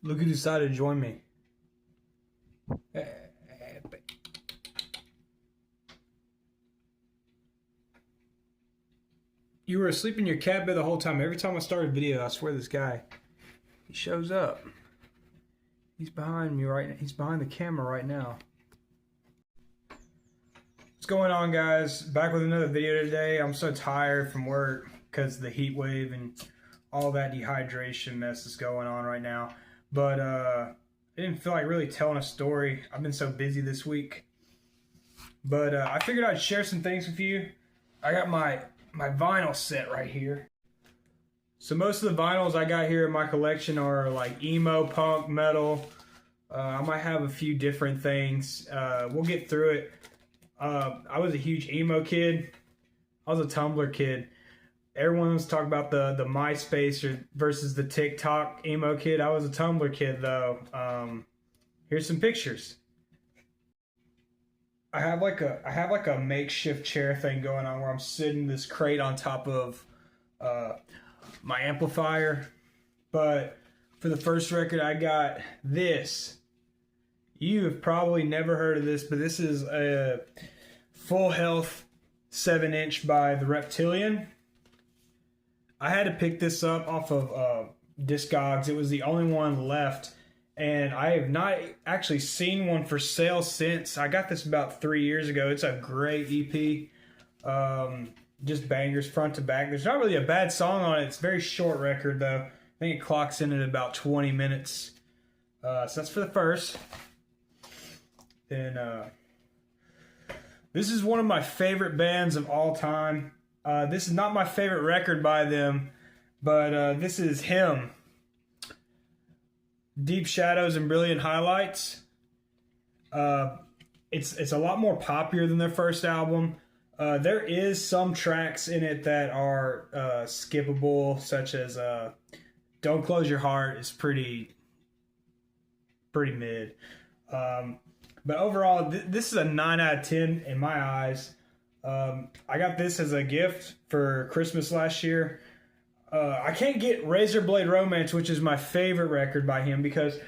Look who decided to join me. You were asleep in your cat bed the whole time. Every time I start a video, I swear this guy, he shows up. He's behind me right now. He's behind the camera right now. What's going on, guys? Back with another video today. I'm so tired from work because of the heat wave and all that dehydration mess is going on right now. But I didn't feel like really telling a story. I've been so busy this week. But I figured I'd share some things with you. I got my vinyl set right here. So most of the vinyls I got here in my collection are like emo, punk, metal. I might have a few different things. We'll get through it. I was a huge emo kid. I was a Tumblr kid. Everyone was talking about the MySpace versus the TikTok emo kid. I was a Tumblr kid though. Here's some pictures. I have like a makeshift chair thing going on where I'm sitting this crate on top of my amplifier. But for the first record, I got this. You have probably never heard of this, but this is a Full Health 7-inch by The Reptilian. I had to pick this up off of Discogs. It was the only one left. And I have not actually seen one for sale since. I got this about 3 years ago. It's a great EP. Just bangers front to back. There's not really a bad song on it. It's a very short record, though. I think it clocks in at about 20 minutes. So that's for the first. Then this is one of my favorite bands of all time. This is not my favorite record by them, but this is Him. Deep Shadows and Brilliant Highlights. It's a lot more popular than their first album. There is some tracks in it that are skippable, such as Don't Close Your Heart is pretty mid. But overall, this is a 9 out of 10 in my eyes. I got this as a gift for Christmas last year. I can't get Razorblade Romance, which is my favorite record by him, because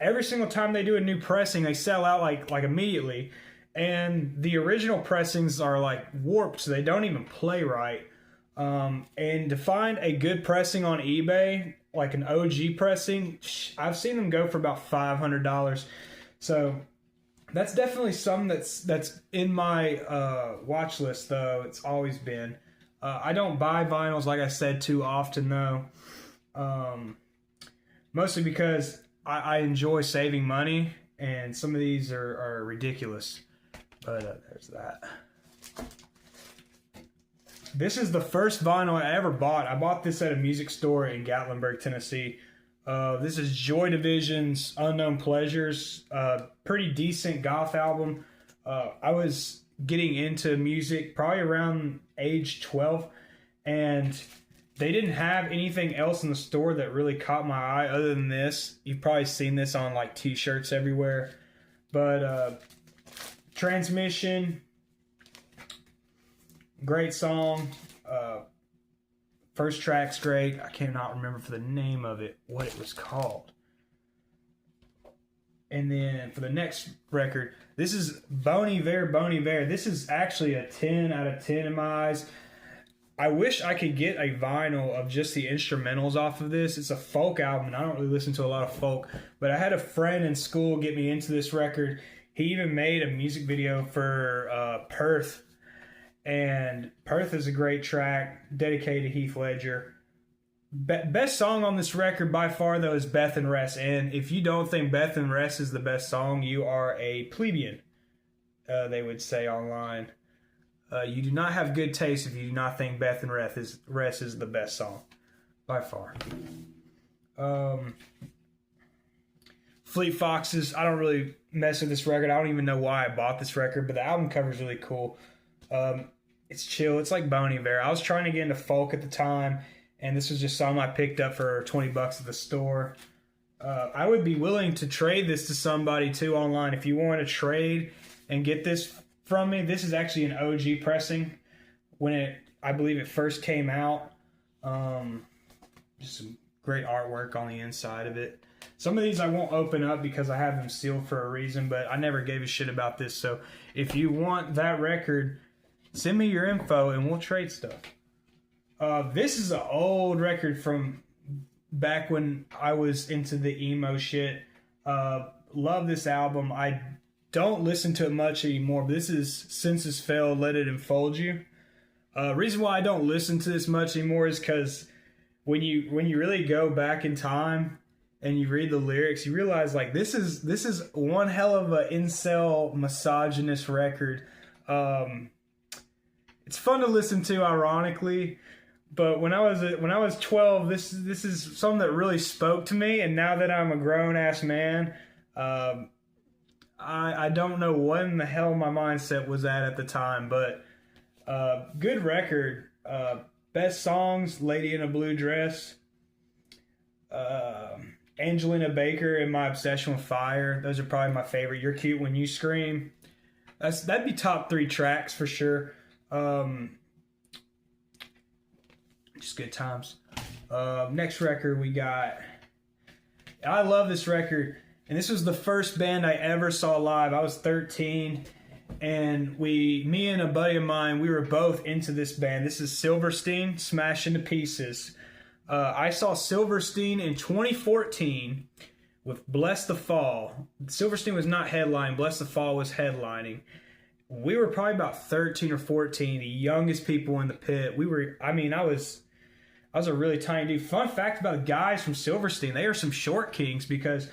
every single time they do a new pressing, they sell out like immediately. And the original pressings are like warped, so they don't even play right. And to find a good pressing on eBay, like an OG pressing, I've seen them go for about $500. So that's definitely something that's in my watch list, though. It's always been. I don't buy vinyls, like I said, too often, though. Mostly because I enjoy saving money, and some of these are ridiculous. But there's that. This is the first vinyl I ever bought. I bought this at a music store in Gatlinburg, Tennessee. This is Joy Division's Unknown Pleasures. Pretty decent goth album. I was getting into music probably around age 12, and they didn't have anything else in the store that really caught my eye other than this. You've probably seen this on like t-shirts everywhere. But Transmission, great song. First track's great. I cannot remember for the name of it, what it was called. And then for the next record, this is Bon Iver, Bon Iver. This is actually a 10 out of 10 in my eyes. I wish I could get a vinyl of just the instrumentals off of this. It's a folk album, and I don't really listen to a lot of folk. But I had a friend in school get me into this record. He even made a music video for Perth. And Perth is a great track, dedicated to Heath Ledger. Best song on this record by far, though, is Beth and Rest. And if you don't think Beth and Rest is the best song, you are a plebeian, they would say online. You do not have good taste if you do not think Beth and Rest is the best song by far. Fleet Foxes, I don't really mess with this record. I don't even know why I bought this record, but the album cover is really cool. It's chill. It's like Bon Iver. I was trying to get into folk at the time, and this was just something I picked up for 20 bucks at the store. I would be willing to trade this to somebody too online. If you want to trade and get this from me, this is actually an OG pressing when I believe it first came out. Just some great artwork on the inside of it. Some of these I won't open up because I have them sealed for a reason, but I never gave a shit about this. So if you want that record, send me your info and we'll trade stuff. This is an old record from back when I was into the emo shit. Love this album. I don't listen to it much anymore, but this is Senses Fail, Let It Enfold You. Reason why I don't listen to this much anymore is because when you really go back in time and you read the lyrics, you realize like this is one hell of a incel misogynist record. It's fun to listen to, ironically, but when I was 12, this is something that really spoke to me. And now that I'm a grown ass man, I don't know what in the hell my mindset was at the time, but good record. Best songs: Lady in a Blue Dress, Angelina Baker and My Obsession with Fire. Those are probably my favorite. You're Cute When You Scream. That'd be top 3 tracks for sure. Just good times. Next record we got. I love this record, and this was the first band I ever saw live. I was 13, and me and a buddy of mine, we were both into this band. This is Silverstein, Smash Into Pieces. I saw Silverstein in 2014 with Bless the Fall. Silverstein was not headlining. Bless the Fall was headlining. We were probably about 13 or 14, the youngest people in the pit. I was a really tiny dude. Fun fact about the guys from Silverstein, they are some short kings, because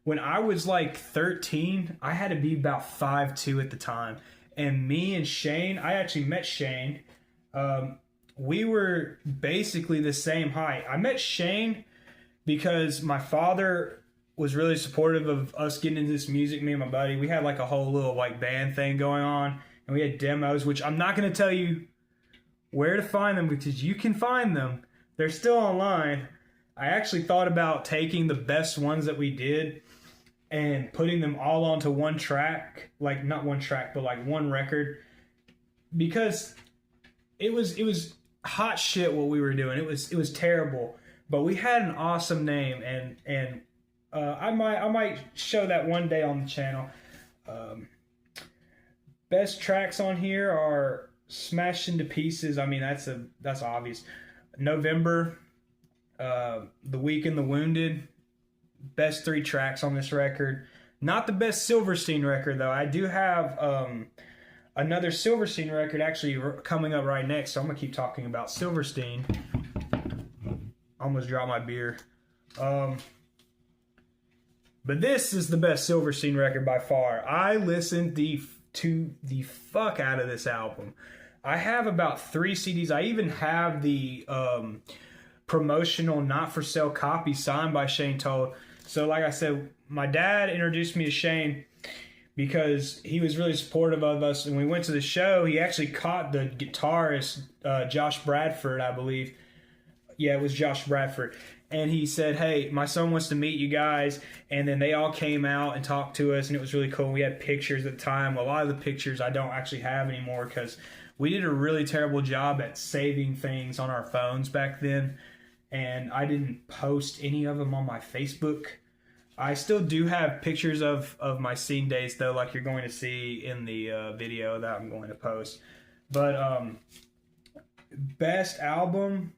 when I was like 13, I had to be about 5'2" at the time. And me and Shane, I actually met Shane. We were basically the same height. I met Shane because my father was really supportive of us getting into this music, me and my buddy. We had like a whole little like band thing going on, and we had demos, which I'm not going to tell you where to find them because you can find them. They're still online. I actually thought about taking the best ones that we did and putting them all onto one track, like not one track, but like one record, because it was hot shit what we were doing. It was terrible, but we had an awesome name, and I might show that one day on the channel. Best tracks on here are Smashed Into Pieces. I mean, that's obvious. November, The Weak and the Wounded. Best 3 tracks on this record. Not the best Silverstein record though. I do have another Silverstein record actually coming up right next, so I'm gonna keep talking about Silverstein. Almost dropped my beer. But this is the best Silverstein record by far. I listened to the fuck out of this album. I have about 3 CDs. I even have the promotional not for sale copy signed by Shane Told. So like I said, my dad introduced me to Shane because he was really supportive of us. And we went to the show. He actually caught the guitarist, Josh Bradford, I believe. Yeah, it was Josh Bradford. And he said, hey, my son wants to meet you guys. And then they all came out and talked to us, and it was really cool. We had pictures at the time. A lot of the pictures I don't actually have anymore because we did a really terrible job at saving things on our phones back then. And I didn't post any of them on my Facebook. I still do have pictures of my scene days, though, like you're going to see in the video that I'm going to post. But best album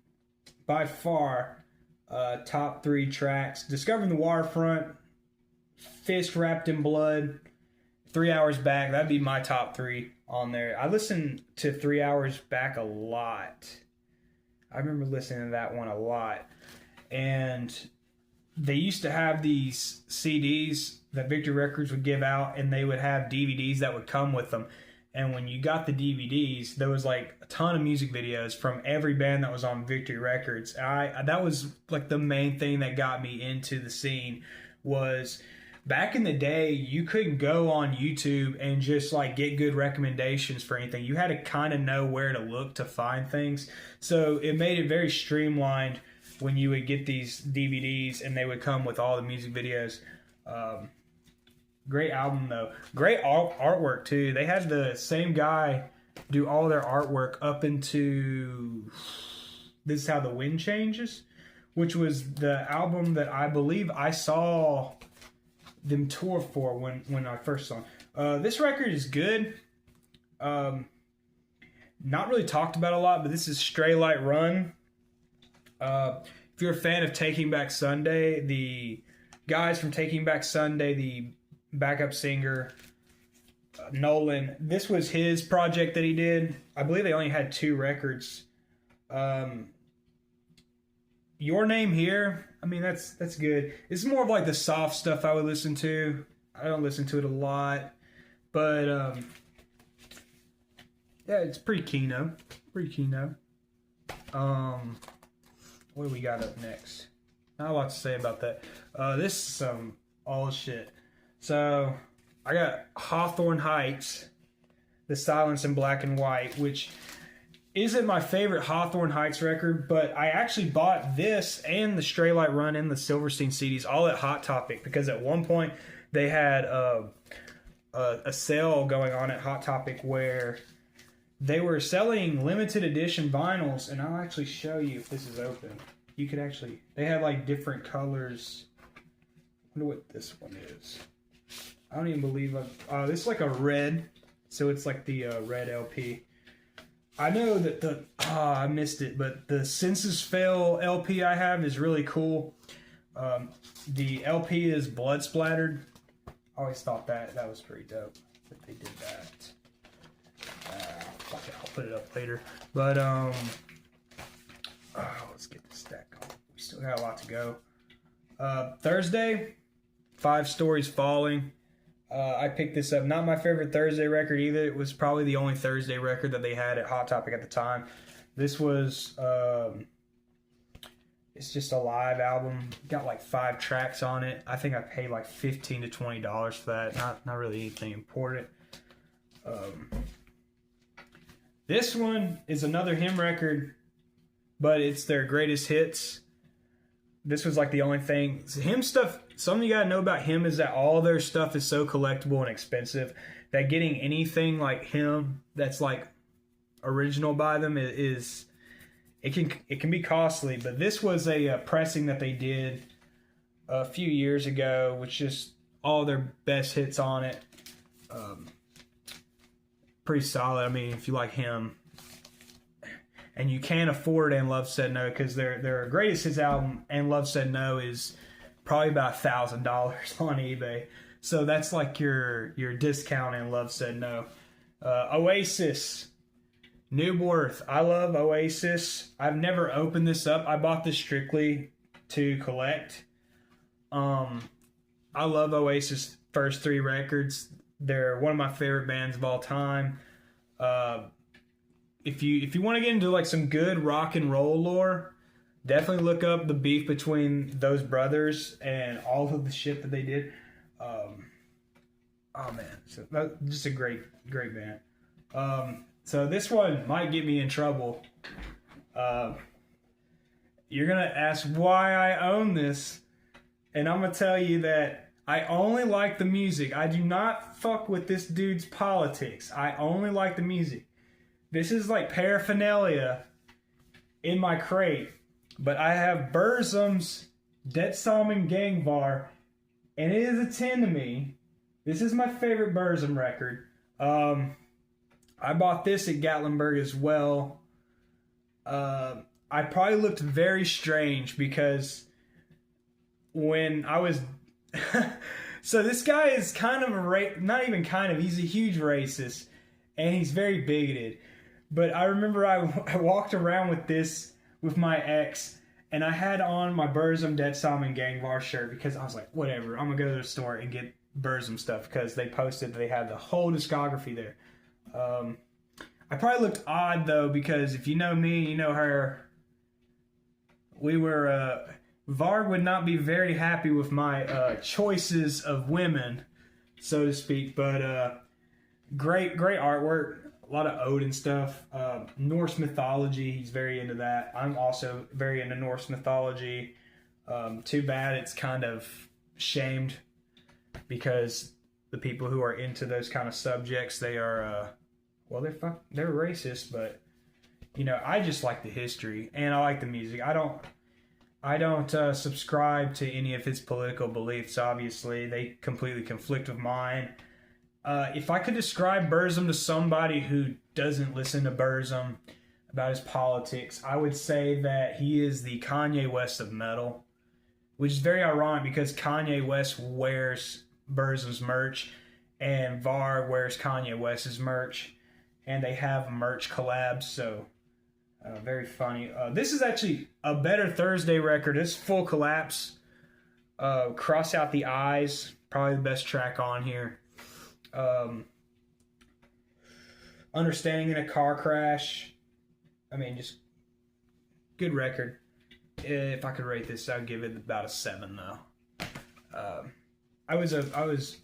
by far, top 3 tracks: Discovering the Waterfront, Fist Wrapped in Blood, 3 Hours Back. That'd be my top 3 on there. I listen to 3 Hours Back a lot. I remember listening to that one a lot. And they used to have these CDs that Victory Records would give out, and they would have DVDs that would come with them. And when you got the DVDs, there was like a ton of music videos from every band that was on Victory Records. That was like the main thing that got me into the scene. Was back in the day, you couldn't go on YouTube and just like get good recommendations for anything. You had to kind of know where to look to find things. So it made it very streamlined when you would get these DVDs and they would come with all the music videos. Great album though. Great artwork too. They had the same guy do all their artwork up into This Is How the Wind Changes, which was the album that I believe I saw them tour for when I first saw them. This record is good. Not really talked about a lot, but this is Stray Light Run. If you're a fan of Taking Back Sunday, the guys from Taking Back Sunday, the backup singer, Nolan, this was his project that he did. I believe they only had 2 records. Your Name Here, I mean, that's good. It's more of like the soft stuff I would listen to. I don't listen to it a lot, but yeah, it's pretty Kino. What do we got up next? Not a lot to say about that. This is some all shit. So I got Hawthorne Heights, The Silence in Black and White, which isn't my favorite Hawthorne Heights record, but I actually bought this and the Stray Light Run and the Silverstein CDs all at Hot Topic because at one point they had a sale going on at Hot Topic where they were selling limited edition vinyls, and I'll actually show you if this is open. You could actually, they had like different colors. I wonder what this one is. I don't even believe this is like a red, so it's like the red LP. I know that I missed it, but the Senses Fail LP I have is really cool. The LP is blood splattered. I always thought that was pretty dope that they did that. Fuck it, I'll put it up later. But let's get this stack on. We still got a lot to go. Thursday, 5 Stories Falling. I picked this up. Not my favorite Thursday record either. It was probably the only Thursday record that they had at Hot Topic at the time. This was it's just a live album. Got like 5 tracks on it. I think I paid like $15 to $20 for that. Not really anything important. This one is another him record, but it's their greatest hits. This was like the only thing. Him stuff, something you gotta know about him is that all their stuff is so collectible and expensive that getting anything like him that's like original by them is it can be costly. But this was a pressing that they did a few years ago, which just all their best hits on it. Pretty solid. I mean, if you like him, and you can't afford And Love Said No, because their greatest hits album And Love Said No is probably about $1,000 on eBay. So that's like your discount And Love Said No. Oasis, New Birth. I love Oasis. I've never opened this up. I bought this strictly to collect. I love Oasis' first 3 records. They're one of my favorite bands of all time. If you want to get into like some good rock and roll lore, definitely look up the beef between those brothers and all of the shit that they did. Oh man, so just a great band. So this one might get me in trouble. You're gonna ask why I own this, and I'm gonna tell you that I only like the music. I do not fuck with this dude's politics. I only like the music. This is like paraphernalia in my crate. But I have Burzum's Det Salmen Gangvar, and it is a 10 to me. This is my favorite Burzum record. I bought this at Gatlinburg as well. I probably looked very strange because when I was... So this guy is kind of not even kind of, he's a huge racist, and he's very bigoted. But I remember I walked around with this with my ex, and I had on my Burzum Det Salmen Gangvar shirt because I was like, whatever, I'm gonna go to the store and get Burzum stuff because they posted that they had the whole discography there. I probably looked odd though because if you know me, you know her. We were Varg would not be very happy with my choices of women, so to speak. But great artwork, a lot of Odin stuff, Norse mythology. He's very into that. I'm also very into Norse mythology. Too bad it's kind of shamed because the people who are into those kind of subjects, they are they're racist. But you know, I just like the history and I like the music. I don't subscribe to any of his political beliefs, obviously. They completely conflict with mine. If I could describe Burzum to somebody who doesn't listen to Burzum about his politics, I would say that he is the Kanye West of metal, which is very ironic because Kanye West wears Burzum's merch and Var wears Kanye West's merch, and they have merch collabs, so very funny. This is actually a Better Thursday record. It's Full Collapse. Cross Out the Eyes, probably the best track on here. Understanding in a Car Crash. I mean, just good record. If I could rate this, I'd give it about a 7, though. I was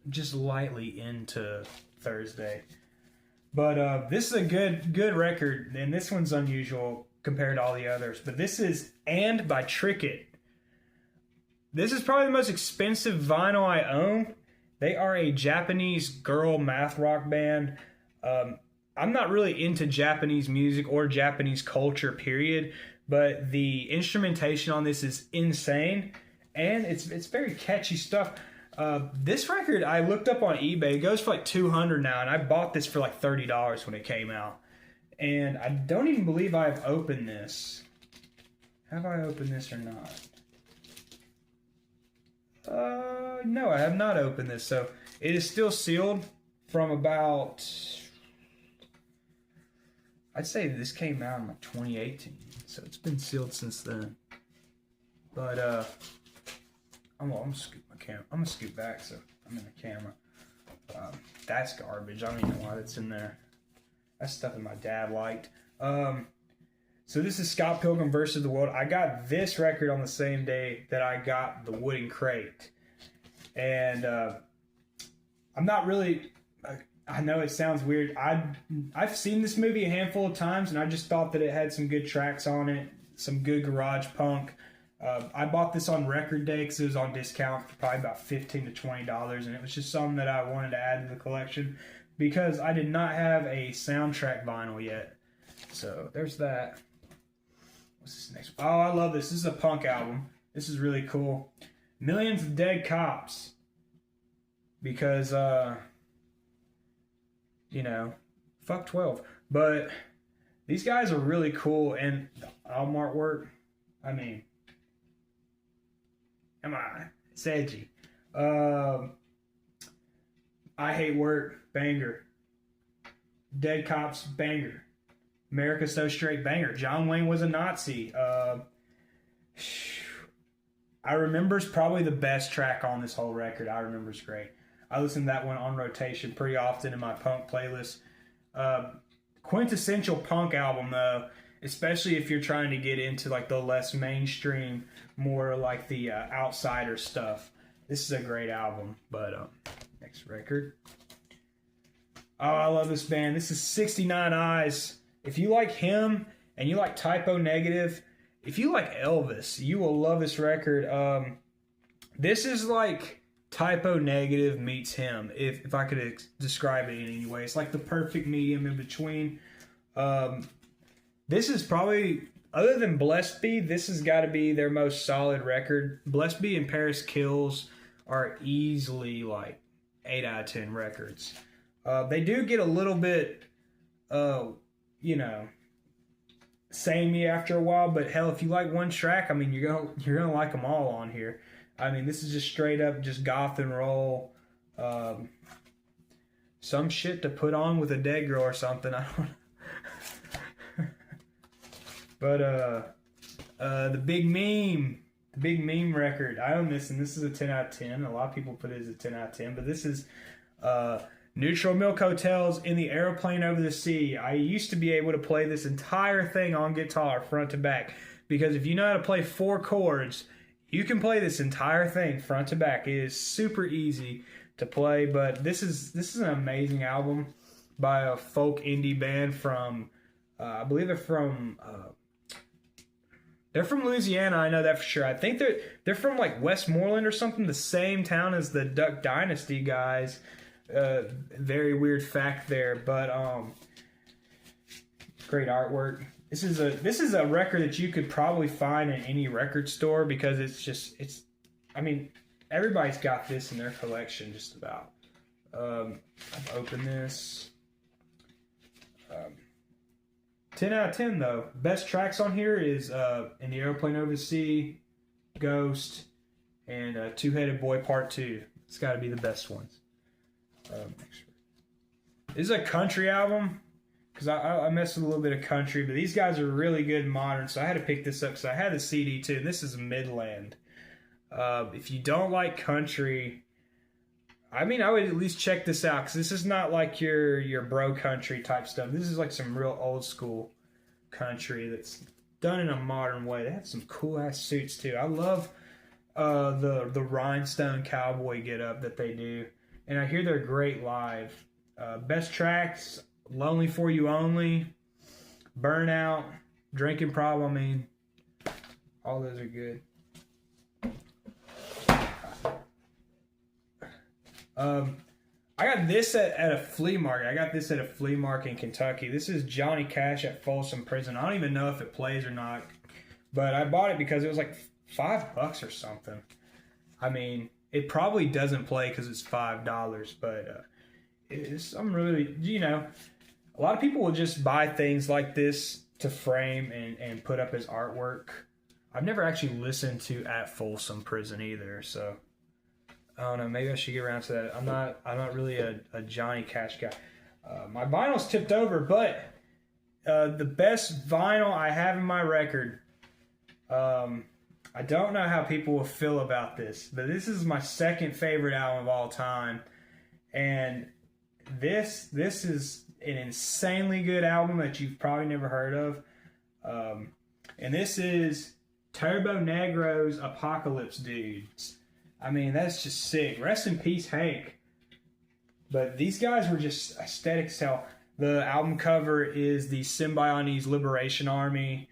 just lightly into Thursday, but this is a good record, and this one's unusual compared to all the others. But this is "And" by Trick It. This is probably the most expensive vinyl I own. They are a Japanese girl math rock band. I'm not really into Japanese music or Japanese culture, period. But the instrumentation on this is insane, and it's very catchy stuff. This record I looked up on eBay. It goes for like $200 now, and I bought this for like $30 when it came out. And I don't even believe I've opened this. Have I opened this or not? No, I have not opened this. So it is still sealed from about, I'd say this came out in like 2018. So it's been sealed since then. But I'm gonna scoot my camera. I'm gonna scoot back so I'm in the camera. That's garbage. I don't even know why that's in there. That's stuff that my dad liked. So this is Scott Pilgrim versus the World. I got this record on the same day that I got the Wooden Crate. And I'm not really, I know it sounds weird. I've seen this movie a handful of times, and I just thought that it had some good tracks on it, some good garage punk. I bought this on record day because it was on discount for probably about $15 to $20, and it was just something that I wanted to add to the collection because I did not have a soundtrack vinyl yet. So there's that. What's this next one? Oh, I love this. This is a punk album. This is really cool. Millions of Dead Cops. Because, you know, fuck 12. But these guys are really cool, and the album artwork, I mean, it's edgy. I Hate Work, banger. Dead Cops, banger. America So Straight, banger. John Wayne Was a Nazi. I Remember's probably the best track on this whole record. I Remember's great. I listen to that one on rotation pretty often in my punk playlist. Quintessential punk album, though, especially if you're trying to get into like the less mainstream, more like the outsider stuff. This is a great album. But next record. Oh, I love this band. This is 69 Eyes. If you like him and you like Typo Negative, if you like Elvis, you will love this record. This is like Typo Negative meets him, if I could describe it in any way. It's like the perfect medium in between. This is probably, other than Blessed Be, this has got to be their most solid record. Blessed Be and Paris Kills are easily like 8 out of 10 records. They do get a little bit, you know, samey after a while, but hell, if you like one track, I mean, you're gonna like them all on here. I mean, this is just straight up just goth and roll, some shit to put on with a dead girl or something. I don't know. But the Big Meme record, I own this, and this is a 10 out of 10. A lot of people put it as a 10 out of 10, but this is Neutral Milk Hotels in the Aeroplane Over the Sea. I used to be able to play this entire thing on guitar front to back, because if you know how to play 4 chords, you can play this entire thing front to back. It is super easy to play, but this is an amazing album by a folk indie band from I believe they're from Louisiana. I know that for sure. I think they're from like Westmoreland or something, the same town as the Duck Dynasty guys. Very weird fact there, but great artwork. this is a record that you could probably find in any record store because it's I mean, everybody's got this in their collection just about. I've opened this. 10 out of 10 though. Best tracks on here is In the Airplane Over the Sea, Ghost, and Two-Headed Boy Part 2. It's got to be the best ones. This is a country album because I messed with a little bit of country, but these guys are really good and modern, so I had to pick this up because I had the CD too. This is Midland. If you don't like country, I mean, I would at least check this out because this is not like your bro country type stuff. This is like some real old school country that's done in a modern way. They have some cool ass suits too. I love the rhinestone cowboy get up that they do, and I hear they're great live. Best tracks: Lonely for You Only, Burnout, Drinking Problem. I mean, all those are good. I got this at a flea market. I got this at a flea market in Kentucky. This is Johnny Cash at Folsom Prison. I don't even know if it plays or not, but I bought it because it was like $5 or something. I mean, it probably doesn't play because it's $5, but I'm really, a lot of people will just buy things like this to frame and put up as artwork. I've never actually listened to At Folsom Prison either, so I don't know. Maybe I should get around to that. I'm not really a Johnny Cash guy. My vinyl's tipped over, but the best vinyl I have in my record. I don't know how people will feel about this, but this is my second favorite album of all time, and this is an insanely good album that you've probably never heard of, and this is Turbo Negro's Apocalypse Dudes. I mean, that's just sick. Rest in peace, Hank. But these guys were just aesthetic as hell. The album cover is the Symbionese Liberation Army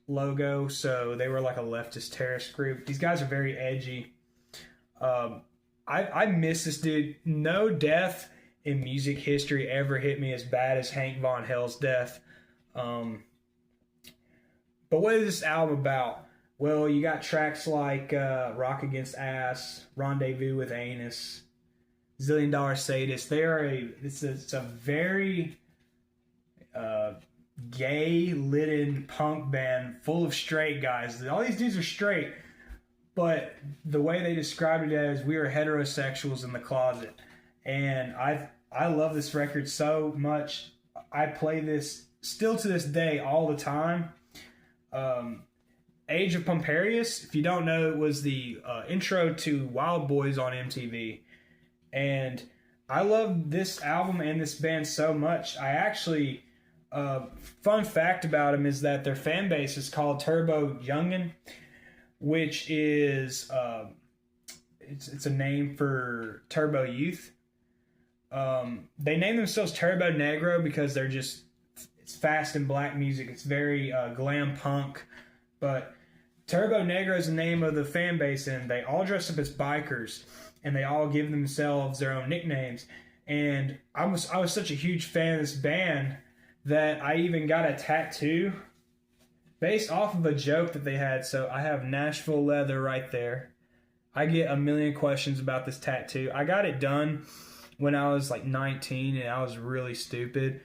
logo, so they were like a leftist terrorist group. These guys are very edgy. I miss this dude. No death in music history ever hit me as bad as Hank Von Hell's death. But what is this album about? Well, you got tracks like Rock Against Ass, Rendezvous with Anus, Zillion Dollar Sadist. It's a very gay-lidden punk band full of straight guys. All these dudes are straight, but the way they described it as, we are heterosexuals in the closet. And I love this record so much. I play this still to this day all the time. Age of Pomperius, if you don't know, it was the intro to Wild Boys on MTV. And I love this album and this band so much. I actually, fun fact about them is that their fan base is called Turbo Youngin, which is, it's a name for Turbo Youth. They name themselves Turbo Negro because it's fast and black music. It's very glam punk. But Turbo Negro is the name of the fan base, and they all dress up as bikers, and they all give themselves their own nicknames. And I was such a huge fan of this band that I even got a tattoo based off of a joke that they had. So I have Nashville Leather right there. I get a million questions about this tattoo. I got it done when I was like 19, and I was really stupid.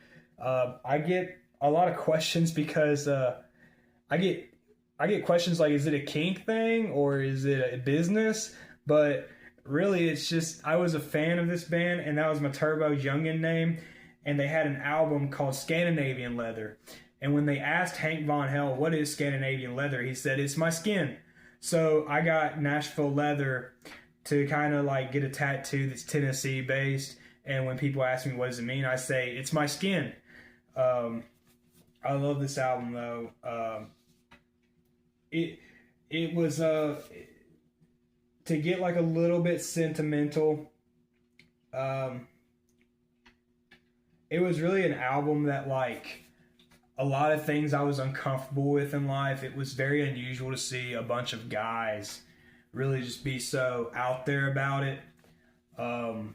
I get a lot of questions because I get questions like, is it a kink thing or is it a business? But really, it's just, I was a fan of this band, and that was my Turbo Youngin name. And they had an album called Scandinavian Leather. And when they asked Hank Von Hell, what is Scandinavian Leather? He said, it's my skin. So I got Nashville Leather to kind of like get a tattoo that's Tennessee based. And when people ask me, what does it mean? I say, it's my skin. I love this album though. It was to get like a little bit sentimental. It was really an album that, like, a lot of things I was uncomfortable with in life. It was very unusual to see a bunch of guys really just be so out there about it, and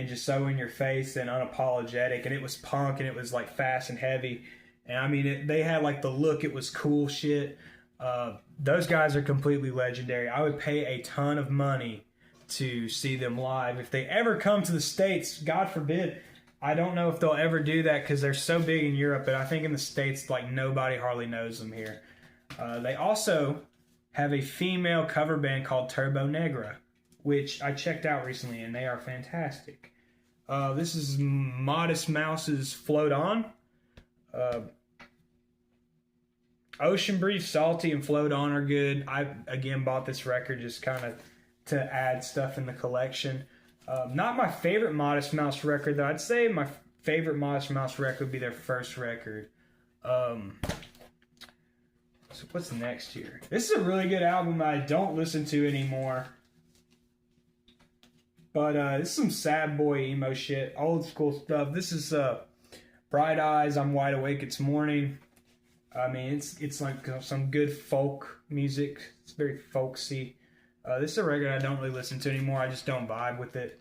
just so in your face and unapologetic. And it was punk, and it was like fast and heavy. And I mean, they had like the look, it was cool shit. Those guys are completely legendary. I would pay a ton of money to see them live. If they ever come to the States, God forbid, I don't know if they'll ever do that because they're so big in Europe, but I think in the States, like, nobody hardly knows them here. They also have a female cover band called Turbo Negra, which I checked out recently, and they are fantastic. This is Modest Mouse's Float On. Ocean Breeze, Salty, and Float On are good. I, again, bought this record just kind of to add stuff in the collection. Not my favorite Modest Mouse record, though. I'd say my favorite Modest Mouse record would be their first record. So what's next here? This is a really good album that I don't listen to anymore. But this is some sad boy emo shit. Old school stuff. This is Bright Eyes, I'm Wide Awake, It's Morning. I mean, it's like some good folk music. It's very folksy. This is a record I don't really listen to anymore. I just don't vibe with it.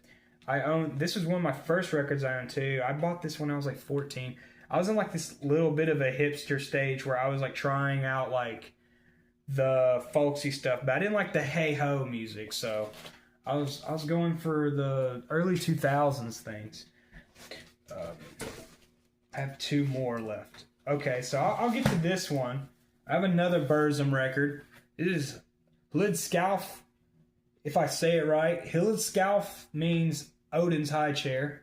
This was one of my first records I owned too. I bought this when I was like 14. I was in like this little bit of a hipster stage where I was like trying out like the folksy stuff, but I didn't like the hey ho music. So I was going for the early 2000s things. I have two more left. Okay, so I'll get to this one. I have another Burzum record. It is Hlidskjalf. If I say it right, Hlidskjalf means Odin's High Chair.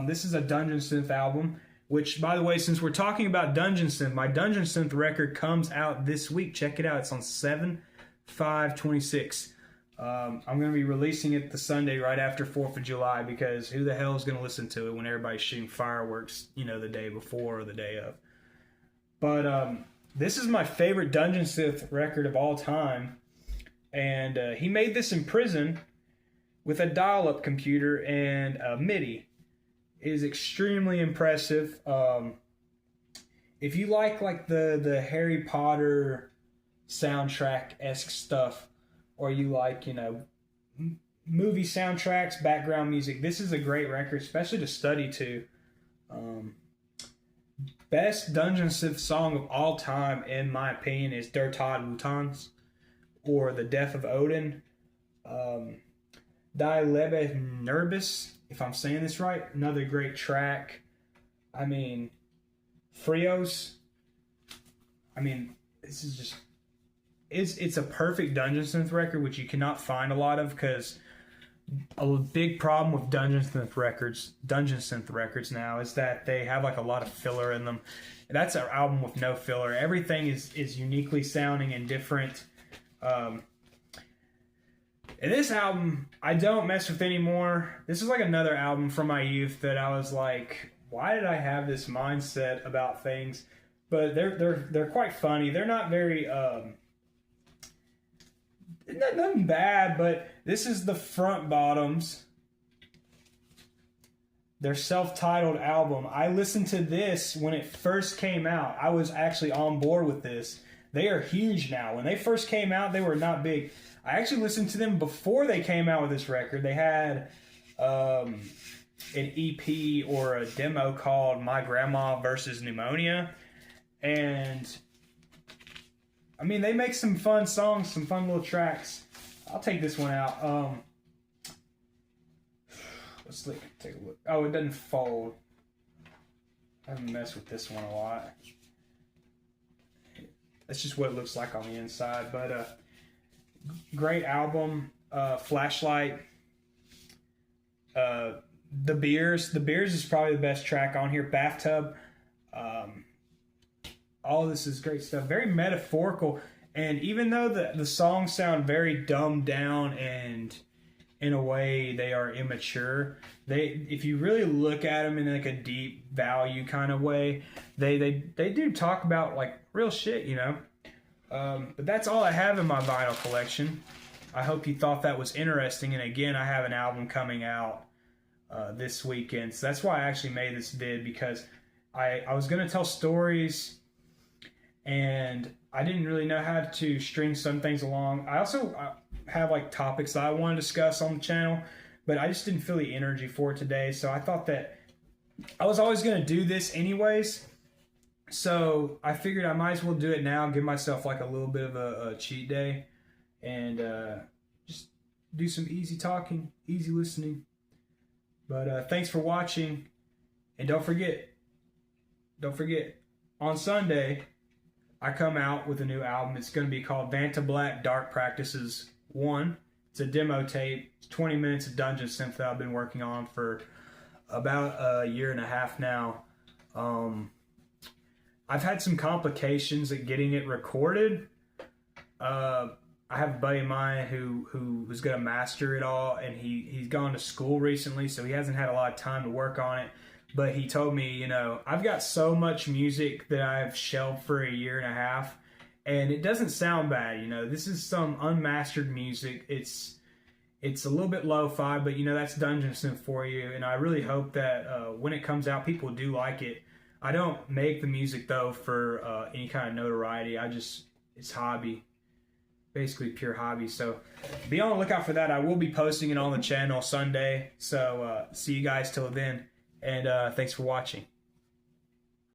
This is a Dungeon Synth album, which, by the way, since we're talking about Dungeon Synth, my Dungeon Synth record comes out this week. Check it out. It's on 7/5/26. I'm going to be releasing it the Sunday right after 4th of July because who the hell is going to listen to it when everybody's shooting fireworks, the day before or the day of. But this is my favorite Dungeon Synth record of all time. And he made this in prison with a dial-up computer and a MIDI. It is extremely impressive. If you like the Harry Potter soundtrack-esque stuff, or you like, movie soundtracks, background music, this is a great record, especially to study to. Best Dungeon Synth song of all time, in my opinion, is Der Tod Wotans, or The Death of Odin. Die Lebe Nerbis, if I'm saying this right, another great track. I mean, Frios. I mean, this is just... It's a perfect Dungeon Synth record, which you cannot find a lot of, because a big problem with Dungeon Synth records now is that they have like a lot of filler in them. That's an album with no filler. Everything is uniquely sounding and different. And this album, I don't mess with anymore. This is like another album from my youth that I was like, why did I have this mindset about things? But they're quite funny. They're not very nothing bad, but this is the Front Bottoms, their self-titled album. I listened to this when it first came out. I was actually on board with this. They are huge now. When they first came out, they were not big. I actually listened to them before they came out with this record. They had an EP or a demo called My Grandma versus Pneumonia. And I mean, they make some fun songs, some fun little tracks. I'll take this one out. Let's take a look. Oh, it doesn't fold. I haven't messed with this one a lot. That's just what it looks like on the inside. But great album. Flashlight. The Beers. The Beers is probably the best track on here. Bathtub. All of this is great stuff. Very metaphorical. And even though the songs sound very dumbed down and in a way they are immature, if you really look at them in like a deep value kind of way, they do talk about like real shit, But that's all I have in my vinyl collection. I hope you thought that was interesting. And again, I have an album coming out this weekend. So that's why I actually made this vid, because I was going to tell stories and I didn't really know how to string some things along. I also have like topics that I want to discuss on the channel, but I just didn't feel the energy for it today. So I thought that I was always going to do this anyways. So I figured I might as well do it now, give myself like a little bit of a cheat day, and just do some easy talking, easy listening. But thanks for watching, and don't forget, on Sunday I come out with a new album. It's going to be called Vanta Black Dark Practices 1. It's a demo tape. It's 20 minutes of dungeon synth that I've been working on for about a year and a half now. I've had some complications at getting it recorded. I have a buddy of mine who was going to master it all, and he's gone to school recently, so he hasn't had a lot of time to work on it. But he told me, you know, I've got so much music that I've shelved for a year and a half, and it doesn't sound bad. You know, this is some unmastered music. It's a little bit lo-fi, but you know, that's dungeon synth for you. And I really hope that when it comes out, people do like it. I don't make the music though for any kind of notoriety. It's hobby, basically pure hobby. So be on the lookout for that. I will be posting it on the channel Sunday. So see you guys till then, and thanks for watching.